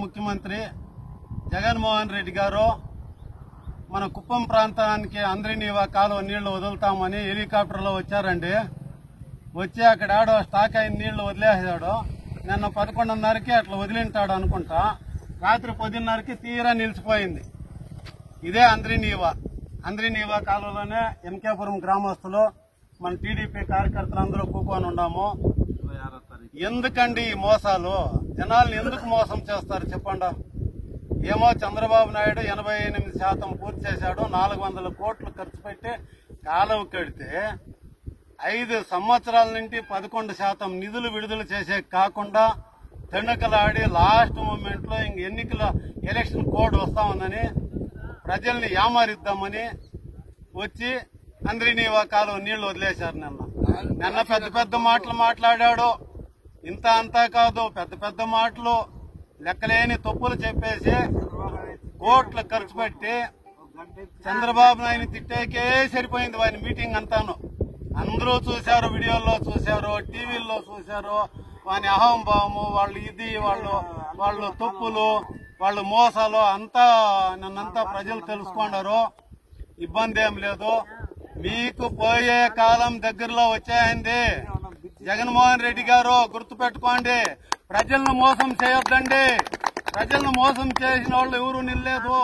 ముఖ్యమంత్రి జగన్మోహన్ రెడ్డి గారు మన కుప్పం ప్రాంతానికి అంద్రినీవా కాలువ నీళ్లు వదులుతామని హెలికాప్టర్లో వచ్చారండి. వచ్చి అక్కడ ఆడో స్టాక్ అయిన నీళ్లు వదిలేసాడు. నిన్న 11:30కి అట్లా వదిలింటాడు అనుకుంటా. రాత్రి 10:30కి తీరా నిలిచిపోయింది. ఇదే అంద్రినీవా కాలువలోనే ఎంకేపురం గ్రామస్తులు మన టీడీపీ కార్యకర్తలు అందరూ కూకొని ఉన్నాము. ఎందుకండి ఈ మోసాలు? జనాల్ని ఎందుకు మోసం చేస్తారు చెప్పండి. ఏమో చంద్రబాబు నాయుడు 88% పూర్తి చేశాడు, 400 కోట్లు ఖర్చు పెట్టి కాలువ కడితే 5 సంవత్సరాల నుండి 11% నిధులు విడుదల చేసే కాకుండా తెండకలాడి లాస్ట్ మూమెంట్ లో ఎన్నికల ఎలక్షన్ కోడ్ వస్తా ఉందని ప్రజల్ని యామారిద్దామని వచ్చి అంద్రినీవా కాలువ నీళ్లు వదిలేశారు. నిన్న పెద్ద మాటలు మాట్లాడాడు. ఇంత అంతా కాదు, పెద్ద మాటలు లెక్కలేని తప్పులు చెప్పేసి కోట్లు ఖర్చు పెట్టి చంద్రబాబు నాయుడు తిట్టేకే సరిపోయింది వారి మీటింగ్ అంతాను. అందరూ చూశారు, వీడియోల్లో చూశారు, టీవీల్లో చూశారు. వాని అహంభావము, వాళ్ళు తప్పులు, వాళ్ళు మోసాలు అంతా నన్నంతా ప్రజలు తెలుసుకున్నారు. ఇబ్బంది ఏం లేదు. మీకు పోయే కాలం దగ్గరలో వచ్చాయండి. జగన్మోహన్ రెడ్డి గారు గుర్తుపెట్టుకోండి, ప్రజలను మోసం చేయొద్దండి. ప్రజలను మోసం చేసిన వాళ్ళు ఎవరు నిల్లేదు.